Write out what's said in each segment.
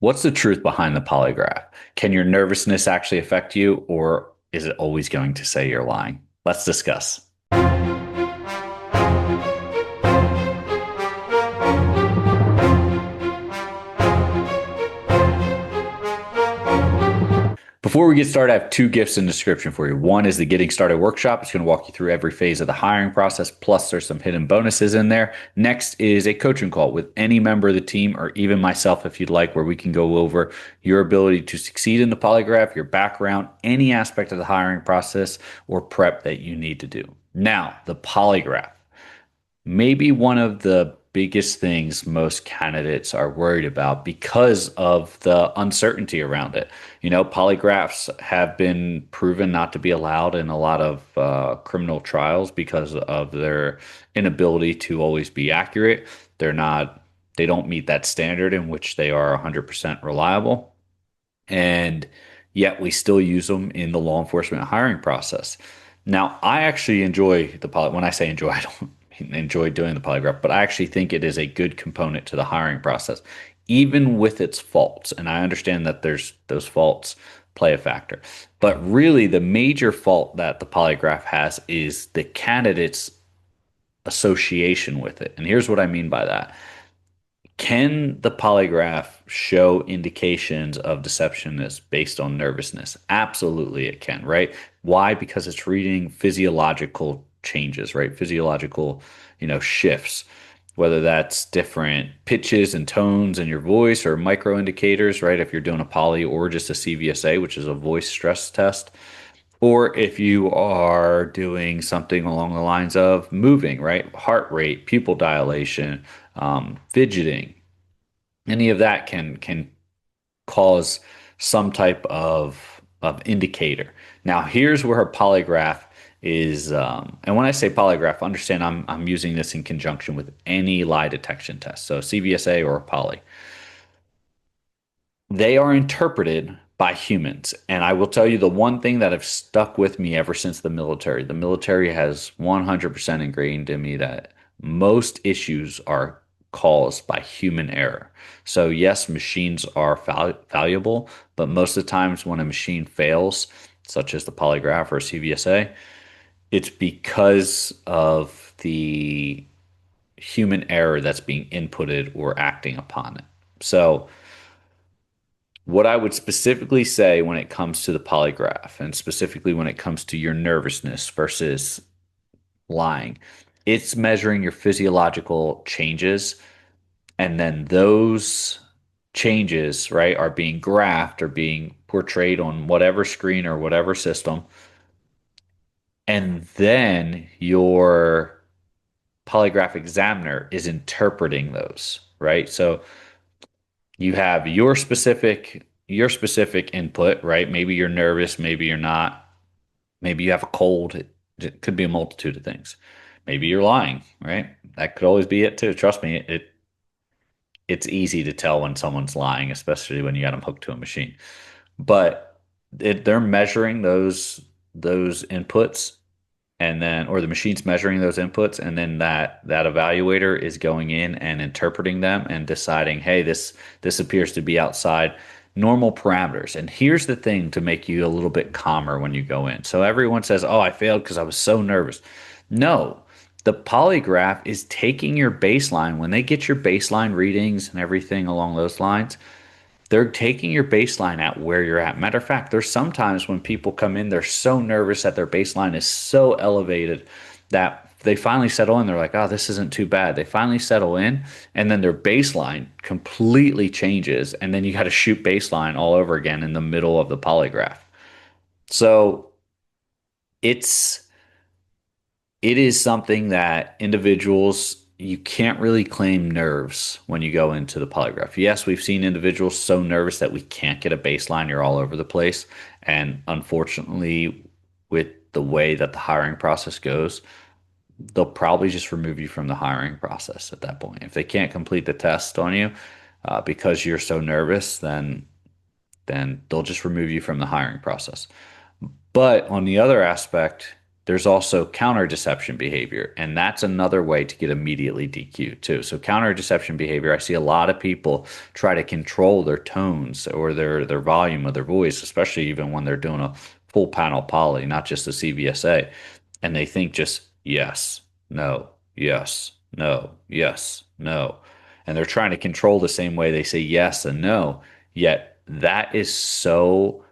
What's the truth behind the polygraph? Can your nervousness actually affect you, or is it always going to say you're lying? Let's discuss. Before we get started, I have two gifts in the description for you. One is the Getting Started workshop. It's going to walk you through every phase of the hiring process. Plus, there's some hidden bonuses in there. Next is a coaching call with any member of the team or even myself, if you'd like, where we can go over your ability to succeed in the polygraph, your background, any aspect of the hiring process or prep that you need to do. Now, the polygraph. Maybe one of the biggest things most candidates are worried about because of the uncertainty around it. Polygraphs have been proven not to be allowed in a lot of criminal trials because of their inability to always be accurate. They don't meet that standard in which they are 100% reliable. And yet we still use them in the law enforcement hiring process. Now, I actually enjoy when I say enjoy, I don't enjoy doing the polygraph, but I actually think it is a good component to the hiring process, even with its faults. And I understand that there's those faults play a factor. But really, the major fault that the polygraph has is the candidate's association with it. And here's what I mean by that. Can the polygraph show indications of deceptionness based on nervousness? Absolutely, it can, right? Why? Because it's reading physiological changes, right? Physiological, shifts, whether that's different pitches and tones in your voice or micro indicators, right? If you're doing a poly or just a CVSA, which is a voice stress test, or if you are doing something along the lines of moving, right? Heart rate, pupil dilation, fidgeting, any of that can cause some type of indicator. Now, here's where a polygraph is, and when I say polygraph, understand I'm using this in conjunction with any lie detection test, so CVSA or a poly. They are interpreted by humans. And I will tell you the one thing that have stuck with me ever since the military. The military has 100% ingrained in me that most issues are caused by human error. So yes, machines are valuable, but most of the times when a machine fails, such as the polygraph or CVSA, it's because of the human error that's being inputted or acting upon it. So what I would specifically say when it comes to the polygraph, and specifically when it comes to your nervousness versus lying, it's measuring your physiological changes. And then those changes, right, are being graphed or being portrayed on whatever screen or whatever system. And then your polygraph examiner is interpreting those, right? So you have your specific input, right? Maybe you're nervous, maybe you're not. Maybe you have a cold. It could be a multitude of things. Maybe you're lying, right? That could always be it too. Trust me, it's easy to tell when someone's lying, especially when you got them hooked to a machine. But they're measuring those inputs, and then or the machine's measuring those inputs, and then that evaluator is going in and interpreting them and deciding, hey, this appears to be outside normal parameters. And here's the thing to make you a little bit calmer when you go in. So everyone says, oh, I failed because I was so nervous. No, the polygraph is taking your baseline. When they get your baseline readings and everything along those lines, they're taking your baseline at where you're at. Matter of fact, there's sometimes when people come in, they're so nervous that their baseline is so elevated that they finally settle in. They're like, oh, this isn't too bad. They finally settle in, and then their baseline completely changes. And then you got to shoot baseline all over again in the middle of the polygraph. So it's it is something that individuals, you can't really claim nerves when you go into the polygraph. Yes, we've seen individuals so nervous that we can't get a baseline. You're all over the place. And unfortunately, with the way that the hiring process goes, they'll probably just remove you from the hiring process at that point. If they can't complete the test on you because you're so nervous, then they'll just remove you from the hiring process. But on the other aspect, There's also counter deception behavior, and that's another way to get immediately DQ'd too. So counter deception behavior, I see a lot of people try to control their tones or their volume of their voice, especially even when they're doing a full panel poly, not just a CVSA, and they think just yes, no, yes, no, yes, no, and they're trying to control the same way they say yes and no. Yet that is so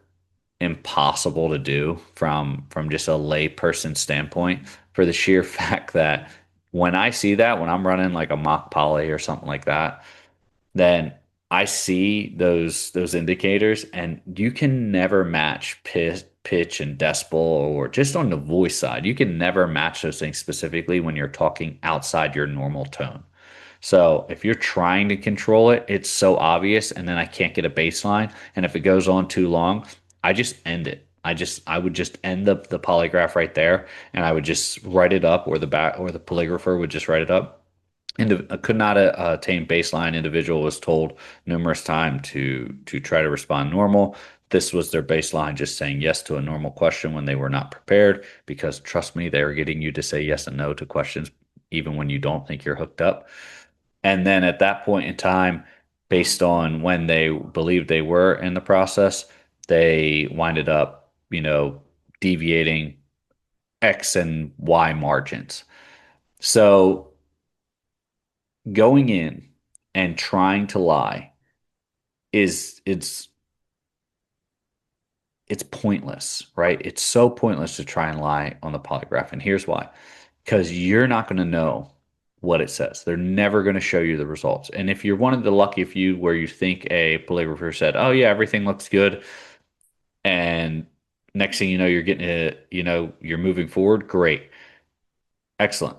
impossible to do from just a layperson standpoint for the sheer fact that when I see that, when I'm running like a mock poly or something like that, then I see those indicators, and you can never match pitch and decibel, or just on the voice side, you can never match those things specifically when you're talking outside your normal tone. So if you're trying to control it, it's so obvious, and then I can't get a baseline. And if it goes on too long, I just end it. I would just end the polygraph right there, and I would just write it up, or the polygrapher would just write it up. Could not attain baseline. Individual was told numerous times to try to respond normal. This was their baseline, just saying yes to a normal question when they were not prepared. Because trust me, they are getting you to say yes and no to questions, even when you don't think you're hooked up. And then at that point in time, based on when they believed they were in the process, they winded up, deviating X and Y margins. So going in and trying to lie is it's pointless, right? It's so pointless to try and lie on the polygraph. And here's why. Because you're not going to know what it says. They're never going to show you the results. And if you're one of the lucky few where you think a polygrapher said, "Oh yeah, everything looks good," and next thing you know, you're getting it, you're moving forward, great, excellent.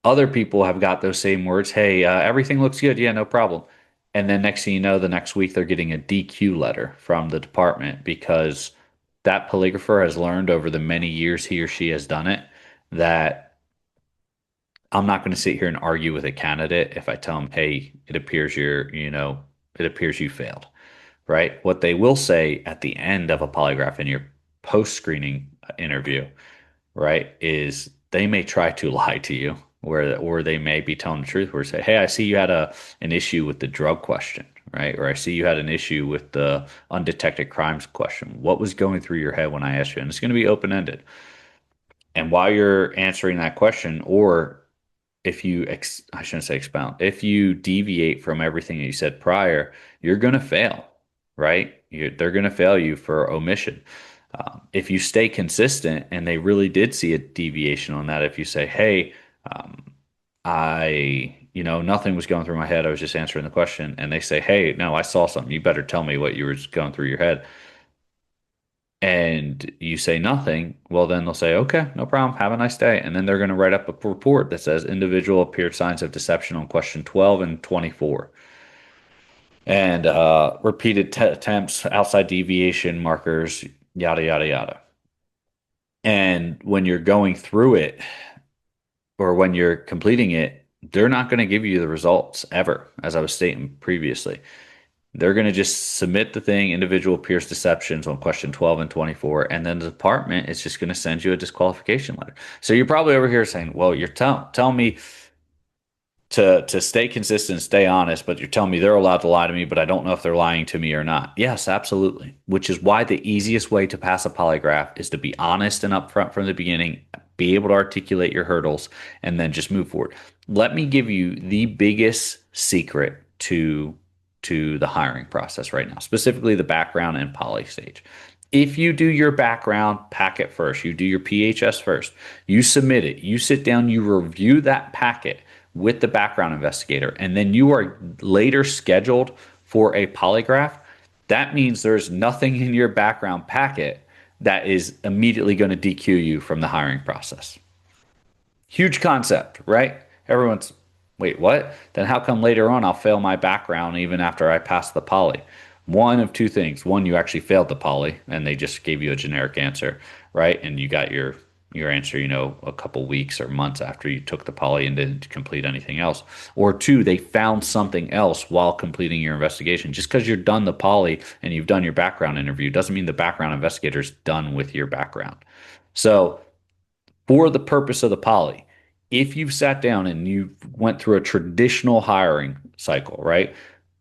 Other people have got those same words. Hey, everything looks good. Yeah, no problem. And then next thing you know, the next week they're getting a DQ letter from the department because that polygrapher has learned over the many years he or she has done it that I'm not going to sit here and argue with a candidate if I tell them, hey, it appears you failed, right? What they will say at the end of a polygraph in your post-screening interview, right, is they may try to lie to you, or they may be telling the truth, where say, hey, I see you had an issue with the drug question, right? Or I see you had an issue with the undetected crimes question. What was going through your head when I asked you? And it's going to be open-ended. And while you're answering that question, or if I shouldn't say expound, if you deviate from everything that you said prior, you're going to fail, right? They're going to fail you for omission. If you stay consistent and they really did see a deviation on that, if you say, hey, um, nothing was going through my head, I was just answering the question, and they say, hey, no, I saw something, you better tell me what you were going through your head, and you say nothing, well, then they'll say, okay, no problem, have a nice day. And then they're going to write up a report that says individual appeared signs of deception on question 12 and 24. And repeated attempts, outside deviation markers, yada, yada, yada. And when you're going through it or when you're completing it, they're not going to give you the results ever, as I was stating previously. They're going to just submit the thing, individual peers deceptions on question 12 and 24, and then the department is just going to send you a disqualification letter. So you're probably over here saying, well, you're telling me to stay consistent, stay honest, but you're telling me they're allowed to lie to me, but I don't know if they're lying to me or not. Yes, absolutely. Which is why the easiest way to pass a polygraph is to be honest and upfront from the beginning, be able to articulate your hurdles, and then just move forward. Let me give you the biggest secret to the hiring process right now, specifically the background and poly stage. If you do your background packet first, you do your PHS first, you submit it, you sit down, you review that packet with the background investigator, and then you are later scheduled for a polygraph, that means there's nothing in your background packet that is immediately going to DQ you from the hiring process. Huge concept, right? Everyone's, wait, what? Then how come later on I'll fail my background even after I pass the poly? One of two things. One, you actually failed the poly and they just gave you a generic answer, right? And you got your answer, a couple weeks or months after you took the poly and didn't complete anything else. Or two, they found something else while completing your investigation. Just because you're done the poly and you've done your background interview doesn't mean the background investigator's done with your background. So For the purpose of the poly, if you've sat down and you went through a traditional hiring cycle, right?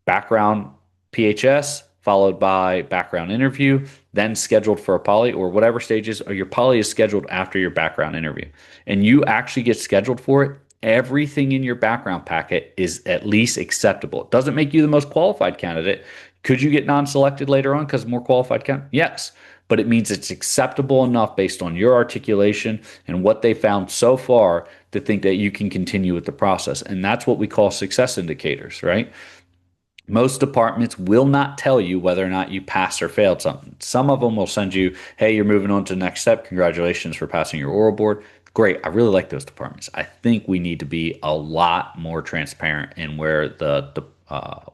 Background PHS followed by background interview, then scheduled for a poly or whatever stages, or your poly is scheduled after your background interview, and you actually get scheduled for it. Everything in your background packet is at least acceptable. It doesn't make you the most qualified candidate. Could you get non-selected later on because more qualified candidate? Yes, but it means it's acceptable enough based on your articulation and what they found so far to think that you can continue with the process. And that's what we call success indicators, right? Most departments will not tell you whether or not you passed or failed something. Some of them will send you, hey, you're moving on to the next step. Congratulations for passing your oral board. Great. I really like those departments. I think we need to be a lot more transparent in where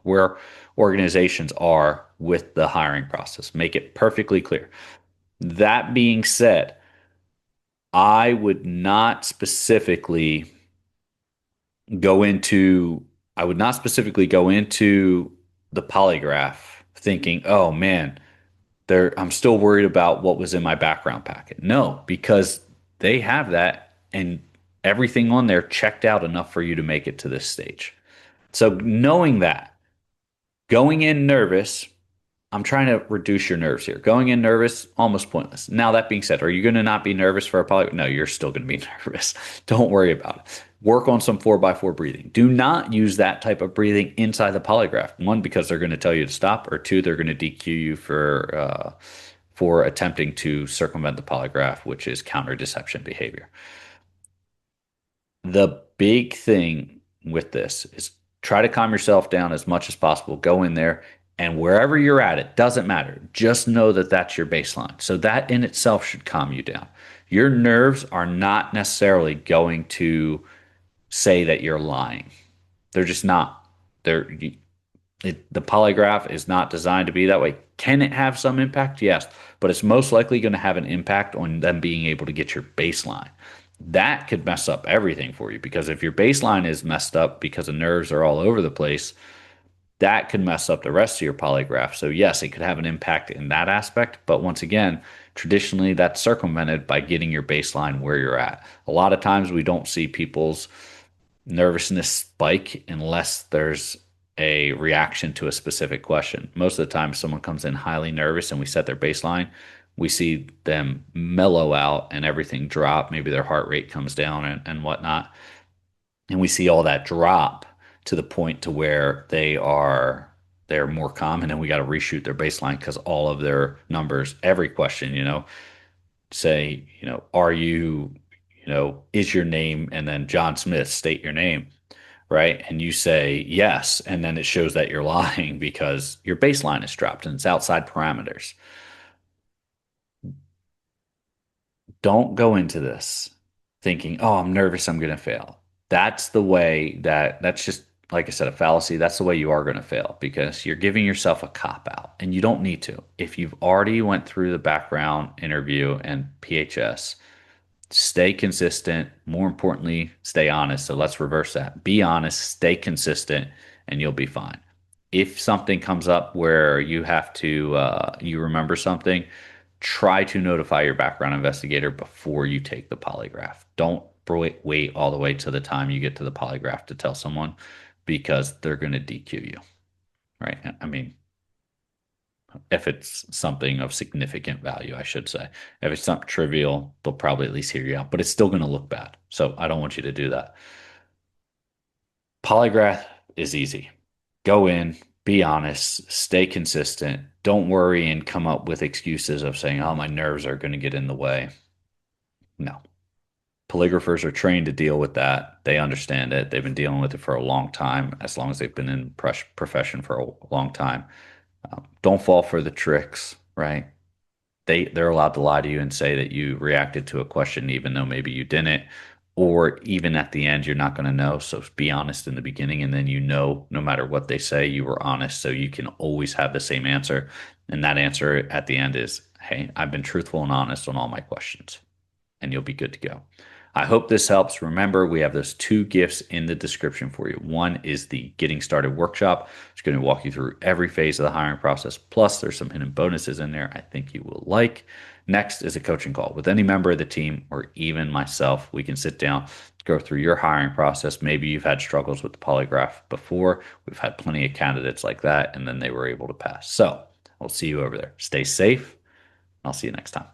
where organizations are with the hiring process. Make it perfectly clear. That being said, I would not specifically go into I would not specifically go into the polygraph thinking, "Oh man, I'm still worried about what was in my background packet." No, because they have that and everything on there checked out enough for you to make it to this stage. So knowing that, going in nervous, I'm trying to reduce your nerves here. Going in nervous, almost pointless. Now, that being said, are you going to not be nervous for a poly? No, you're still going to be nervous. Don't worry about it. Work on some 4x4 breathing. Do not use that type of breathing inside the polygraph. One, because they're going to tell you to stop, or two, they're going to DQ you for attempting to circumvent the polygraph, which is counter deception behavior. The big thing with this is try to calm yourself down as much as possible. Go in there and wherever you're at, it doesn't matter. Just know that that's your baseline. So that in itself should calm you down. Your nerves are not necessarily going to say that you're lying. They're just not. The polygraph is not designed to be that way. Can it have some impact? Yes, but it's most likely going to have an impact on them being able to get your baseline. That could mess up everything for you because if your baseline is messed up because the nerves are all over the place, that could mess up the rest of your polygraph. So, yes, it could have an impact in that aspect. But once again, traditionally, that's circumvented by getting your baseline where you're at. A lot of times we don't see people's nervousness spike unless there's a reaction to a specific question. Most of the time, someone comes in highly nervous and we set their baseline, we see them mellow out and everything drop. Maybe their heart rate comes down and whatnot. And we see all that drop to the point to where they're more calm, and then we got to reshoot their baseline because all of their numbers, every question, say, are you, is your name, and then John Smith, state your name, right? And you say yes, and then it shows that you're lying because your baseline is dropped and it's outside parameters. Don't go into this thinking, oh, I'm nervous, I'm going to fail. That's just, like I said, a fallacy. That's the way you are going to fail because you're giving yourself a cop out and you don't need to. If you've already went through the background interview and PHS, stay consistent. More importantly, stay honest. So let's reverse that. Be honest, stay consistent, and you'll be fine. If something comes up where you remember something, try to notify your background investigator before you take the polygraph. Don't wait all the way to the time you get to the polygraph to tell someone because they're going to DQ you, right? I mean, if it's something of significant value, I should say. If it's something trivial, they'll probably at least hear you out, but it's still going to look bad. So I don't want you to do that. Polygraph is easy. Go in, be honest, stay consistent. Don't worry and come up with excuses of saying, oh, my nerves are going to get in the way. No. Polygraphers are trained to deal with that. They understand it. They've been dealing with it for a long time, as long as they've been in profession for a long time. Don't fall for the tricks, right? They're allowed to lie to you and say that you reacted to a question even though maybe you didn't, or even at the end you're not going to know. So be honest in the beginning, and then no matter what they say, you were honest, so you can always have the same answer. And that answer at the end is, hey, I've been truthful and honest on all my questions, and you'll be good to go. I hope this helps. Remember, we have those two gifts in the description for you. One is the Getting Started workshop. It's going to walk you through every phase of the hiring process. Plus, there's some hidden bonuses in there I think you will like. Next is a coaching call with any member of the team or even myself. We can sit down, go through your hiring process. Maybe you've had struggles with the polygraph before. We've had plenty of candidates like that, and then they were able to pass. So I'll see you over there. Stay safe. I'll see you next time.